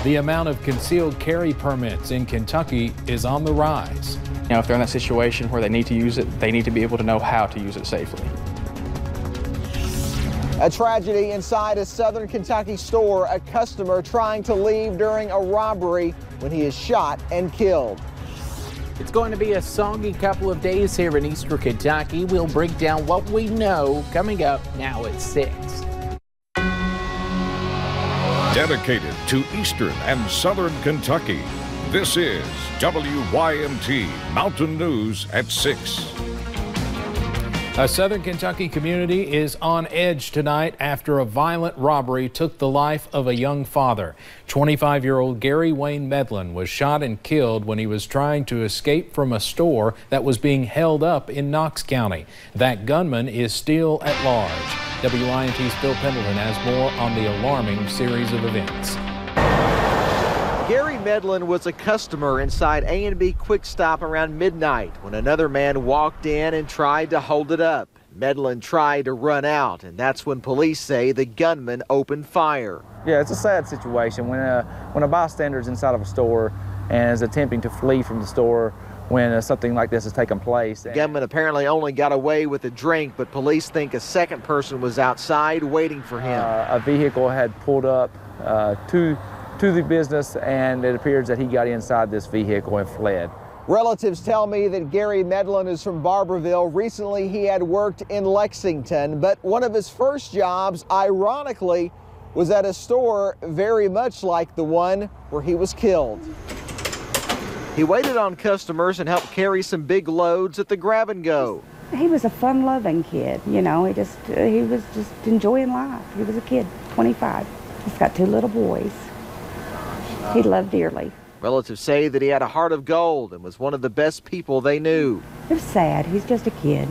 The amount of concealed carry permits in Kentucky is on the rise. You know, if they're in that situation where they need to use it, they need to be able to know how to use it safely. A tragedy inside a Southern Kentucky store, a customer trying to leave during a robbery when he is shot and killed. It's going to be a soggy couple of days here in Eastern Kentucky. We'll break down what we know coming up now at 6. Dedicated to Eastern and Southern Kentucky, this is WYMT Mountain News at 6. A Southern Kentucky community is on edge tonight after a violent robbery took the life of a young father. 25-year-old Gary Wayne Medlin was shot and killed when he was trying to escape from a store that was being held up in Knox County. That gunman is still at large. WYMT's Phil Pendleton has more on the alarming series of events. Gary Medlin was a customer inside A&B Quick Stop around midnight when another man walked in and tried to hold it up. Medlin tried to run out, and that's when police say the gunman opened fire. Yeah, it's a sad situation when a bystander is inside of a store and is attempting to flee from the store when something like this has taken place. The gunman apparently only got away with a drink, but police think a second person was outside waiting for him. A vehicle had pulled up to the business, and it appears that he got inside this vehicle and fled. Relatives tell me that Gary Medlin is from Barberville. Recently, he had worked in Lexington, but one of his first jobs, ironically, was at a store very much like the one where he was killed. He waited on customers and helped carry some big loads at the grab and go. He was a fun-loving kid, you know. He was just enjoying life. He was a kid, 25. He's got 2 little boys. He loved dearly. Relatives say that he had a heart of gold and was one of the best people they knew. It was sad. He's just a kid.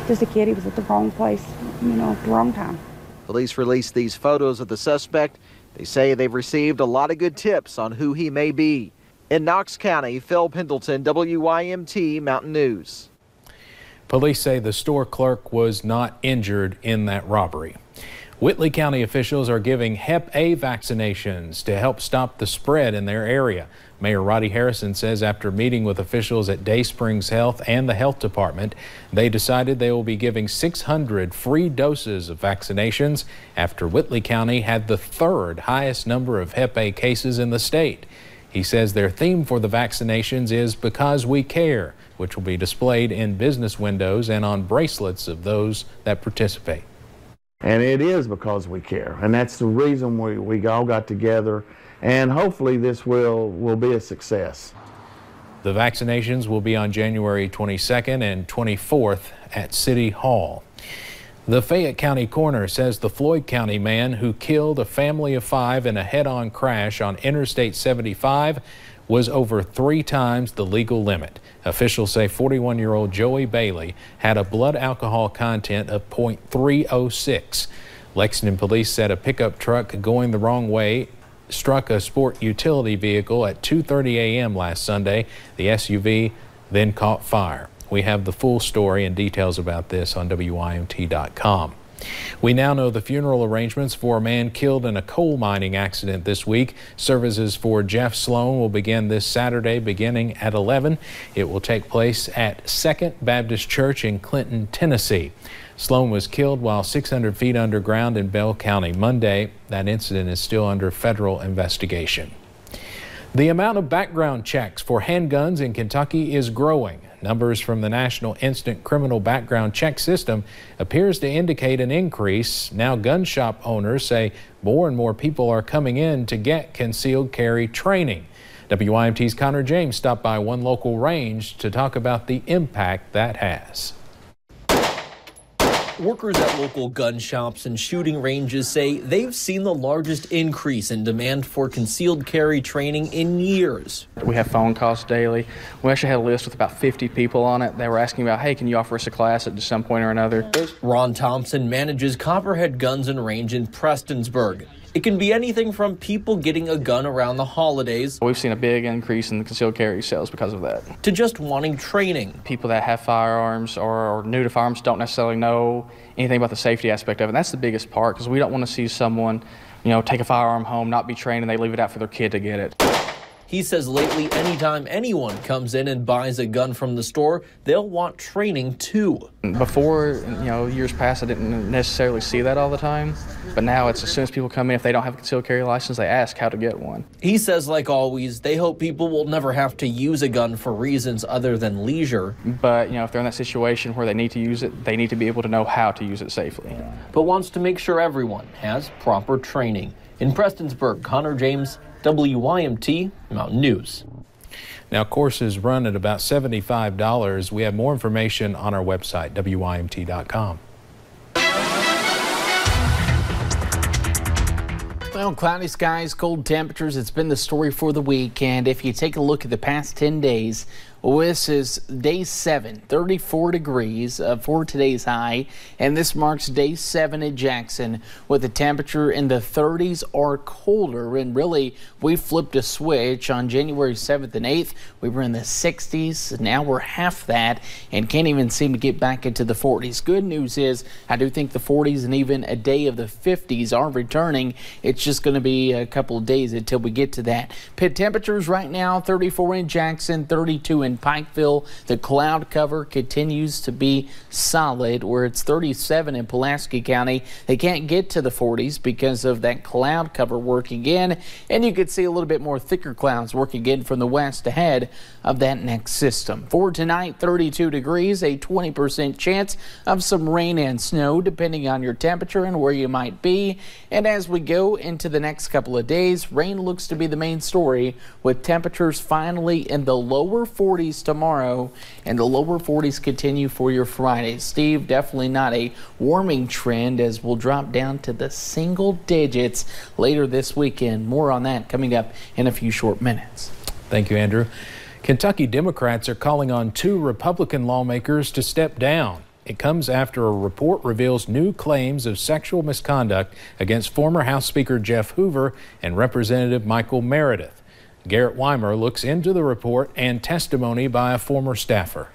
Just a kid. He was at the wrong place, you know, at the wrong time. Police released these photos of the suspect. They say they've received a lot of good tips on who he may be. In Knox County, Phil Pendleton, WYMT Mountain News. Police say the store clerk was not injured in that robbery. Whitley County officials are giving Hep A vaccinations to help stop the spread in their area. Mayor Roddy Harrison says after meeting with officials at Day Springs Health and the Health Department, they decided they will be giving 600 free doses of vaccinations after Whitley County had the 3rd highest number of Hep A cases in the state. He says their theme for the vaccinations is Because We Care, which will be displayed in business windows and on bracelets of those that participate. And it is because we care, and that's the reason we all got together, and hopefully this will be a success. The vaccinations will be on January 22nd and 24th at City Hall. The Fayette County coroner says the Floyd County man who killed a family of 5 in a head-on crash on Interstate 75 was over 3 times the legal limit. Officials say 41-year-old Joey Bailey had a blood alcohol content of .306. Lexington police said a pickup truck going the wrong way struck a sport utility vehicle at 2:30 a.m. last Sunday. The SUV then caught fire. We have the full story and details about this on WYMT.com. We now know the funeral arrangements for a man killed in a coal mining accident this week. Services for Jeff Sloan will begin this Saturday beginning at 11. It will take place at 2nd Baptist Church in Clinton, Tennessee. Sloan was killed while 600 feet underground in Bell County Monday. That incident is still under federal investigation. The amount of background checks for handguns in Kentucky is growing. Numbers from the National Instant Criminal Background Check System appears to indicate an increase. Now gun shop owners say more and more people are coming in to get concealed carry training. WYMT's Connor James stopped by one local range to talk about the impact that has. Workers at local gun shops and shooting ranges say they've seen the largest increase in demand for concealed carry training in years. We have phone calls daily. We actually had a list with about 50 people on it. They were asking about, hey, can you offer us a class at some point or another? Ron Thompson manages Copperhead Guns and Range in Prestonsburg. It can be anything from people getting a gun around the holidays. We've seen a big increase in the concealed carry sales because of that. To just wanting training. People that have firearms or new to firearms don't necessarily know anything about the safety aspect of it. And that's the biggest part, because we don't want to see someone take a firearm home, not be trained, and they leave it out for their kid to get it. He says lately, anytime anyone comes in and buys a gun from the store, they'll want training too. Before, years past, I didn't necessarily see that all the time. But now it's as soon as people come in, if they don't have a concealed carry license, they ask how to get one. He says, like always, they hope people will never have to use a gun for reasons other than leisure. But, if they're in that situation where they need to use it, they need to be able to know how to use it safely. But wants to make sure everyone has proper training. In Prestonsburg, Connor James, WYMT Mountain News. Now, courses run at about $75. We have more information on our website, WYMT.com. Well, cloudy skies, cold temperatures, it's been the story for the week. And if you take a look at the past 10 days, this is day 7, 34 degrees for today's high, and this marks day 7 at Jackson with the temperature in the 30s or colder. And really, we flipped a switch on January 7th and 8th. We were in the 60s, now we're half that and can't even seem to get back into the 40s. Good news is I do think the 40s and even a day of the 50s are returning. It's just going to be a couple of days until we get to that. Pit temperatures right now, 34 in Jackson, 32 in Pikeville. The cloud cover continues to be solid, where it's 37 in Pulaski County. They can't get to the 40s because of that cloud cover working in, and you could see a little bit more thicker clouds working in from the west ahead of that next system. For tonight, 32 degrees, a 20% chance of some rain and snow depending on your temperature and where you might be. And as we go into the next couple of days, rain looks to be the main story, with temperatures finally in the lower 40s tomorrow, and the lower 40s continue for your Friday. Steve, definitely not a warming trend, as we'll drop down to the single digits later this weekend. More on that coming up in a few short minutes. Thank you, Andrew. Kentucky Democrats are calling on 2 Republican lawmakers to step down. It comes after a report reveals new claims of sexual misconduct against former House Speaker Jeff Hoover and Representative Michael Meredith. Garrett Weimer looks into the report and testimony by a former staffer.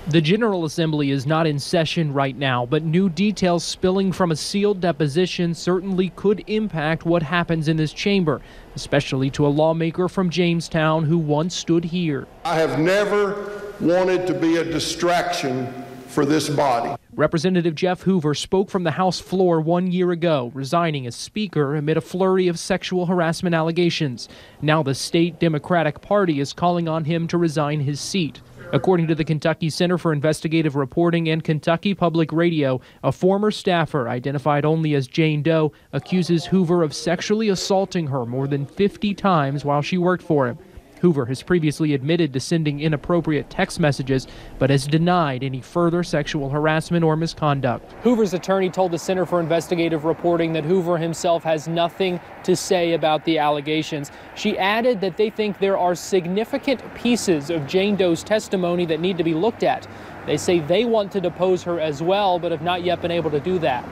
The General Assembly is not in session right now, but new details spilling from a sealed deposition certainly could impact what happens in this chamber, especially to a lawmaker from Jamestown who once stood here. I have never wanted to be a distraction for this body. Representative Jeff Hoover spoke from the House floor 1 year ago, resigning as Speaker amid a flurry of sexual harassment allegations. Now the state Democratic Party is calling on him to resign his seat. According to the Kentucky Center for Investigative Reporting and Kentucky Public Radio, a former staffer, identified only as Jane Doe, accuses Hoover of sexually assaulting her more than 50 times while she worked for him. Hoover has previously admitted to sending inappropriate text messages, but has denied any further sexual harassment or misconduct. Hoover's attorney told the Center for Investigative Reporting that Hoover himself has nothing to say about the allegations. She added that they think there are significant pieces of Jane Doe's testimony that need to be looked at. They say they want to depose her as well, but have not yet been able to do that.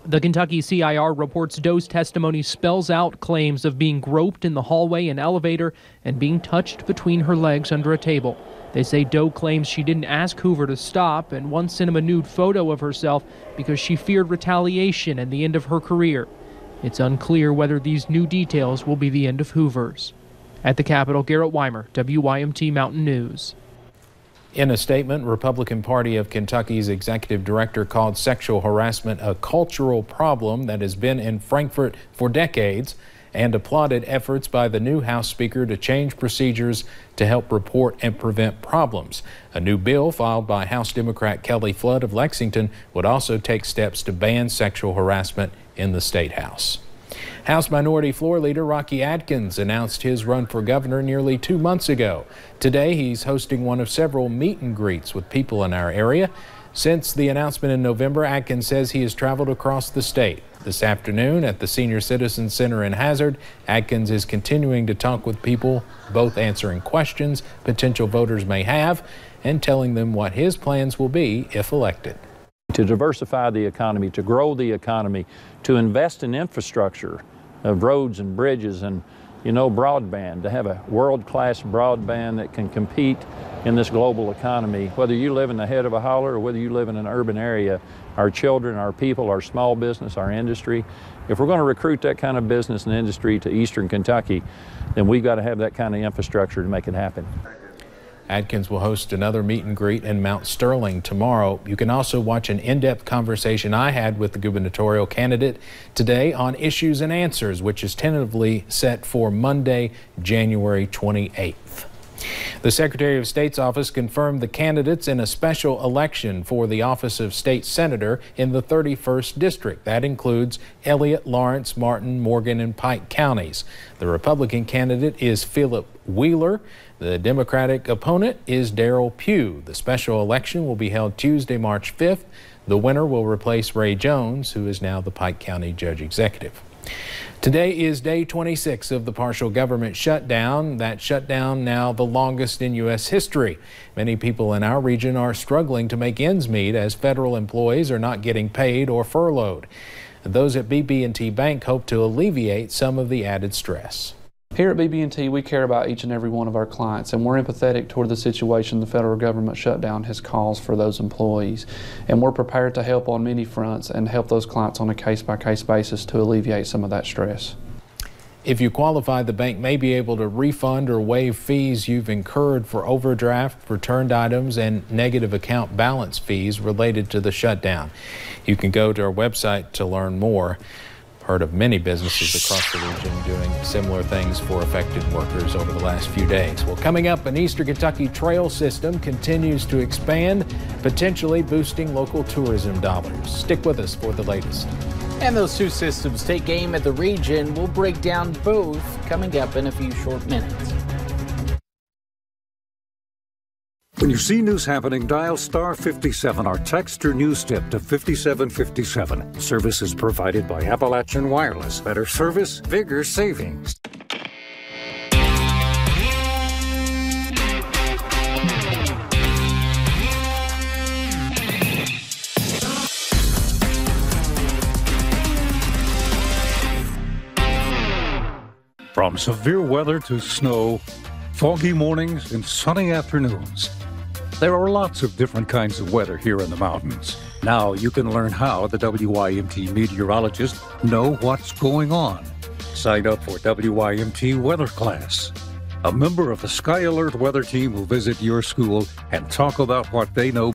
The Kentucky CIR reports Doe's testimony spells out claims of being groped in the hallway and elevator and being touched between her legs under a table. They say Doe claims she didn't ask Hoover to stop and once sent him a nude photo of herself because she feared retaliation and the end of her career. It's unclear whether these new details will be the end of Hoover's. At the Capitol, Garrett Weimer, WYMT Mountain News. In a statement, Republican Party of Kentucky's executive director called sexual harassment a cultural problem that has been in Frankfort for decades and applauded efforts by the new House Speaker to change procedures to help report and prevent problems. A new bill filed by House Democrat Kelly Flood of Lexington would also take steps to ban sexual harassment in the State House. House Minority Floor Leader Rocky Adkins announced his run for governor nearly 2 months ago. Today, he's hosting one of several meet and greets with people in our area. Since the announcement in November, Adkins says he has traveled across the state. This afternoon at the Senior Citizen Center in Hazard, Adkins is continuing to talk with people, both answering questions potential voters may have and telling them what his plans will be if elected. To diversify the economy, to grow the economy, to invest in infrastructure of roads and bridges and You know, broadband, to have a world-class broadband that can compete in this global economy. Whether you live in the head of a holler or whether you live in an urban area, our children, our people, our small business, our industry, if we're going to recruit that kind of business and industry to Eastern Kentucky, then we've got to have that kind of infrastructure to make it happen. Adkins will host another meet and greet in Mount Sterling tomorrow. You can also watch an in-depth conversation I had with the gubernatorial candidate today on Issues and Answers, which is tentatively set for Monday, January 28th. The Secretary of State's office confirmed the candidates in a special election for the office of state senator in the 31st district. That includes Elliott, Lawrence, Martin, Morgan, and Pike counties. The Republican candidate is Philip Wheeler. The Democratic opponent is Darrell Pugh. The special election will be held Tuesday, March 5th. The winner will replace Ray Jones, who is now the Pike County Judge Executive. Today is day 26 of the partial government shutdown. That shutdown now the longest in U.S. history. Many people in our region are struggling to make ends meet as federal employees are not getting paid or furloughed. Those at BB&T Bank hope to alleviate some of the added stress. Here at BB&T, we care about each and every one of our clients, and we're empathetic toward the situation the federal government shutdown has caused for those employees. And we're prepared to help on many fronts and help those clients on a case-by-case basis to alleviate some of that stress. If you qualify, the bank may be able to refund or waive fees you've incurred for overdraft, returned items, and negative account balance fees related to the shutdown. You can go to our website to learn more. Heard of many businesses across the region doing similar things for affected workers over the last few days. Well, coming up, an Eastern Kentucky trail system continues to expand, potentially boosting local tourism dollars. Stick with us for the latest. And those two systems take aim at the region. We'll break down both coming up in a few short minutes. When you see news happening, dial star 57 or text your news tip to 5757. Service is provided by Appalachian Wireless. Better service, bigger savings. From severe weather to snow, foggy mornings and sunny afternoons, there are lots of different kinds of weather here in the mountains. Now you can learn how the WYMT meteorologists know what's going on. Sign up for WYMT Weather Class. A member of the Sky Alert weather team will visit your school and talk about what they know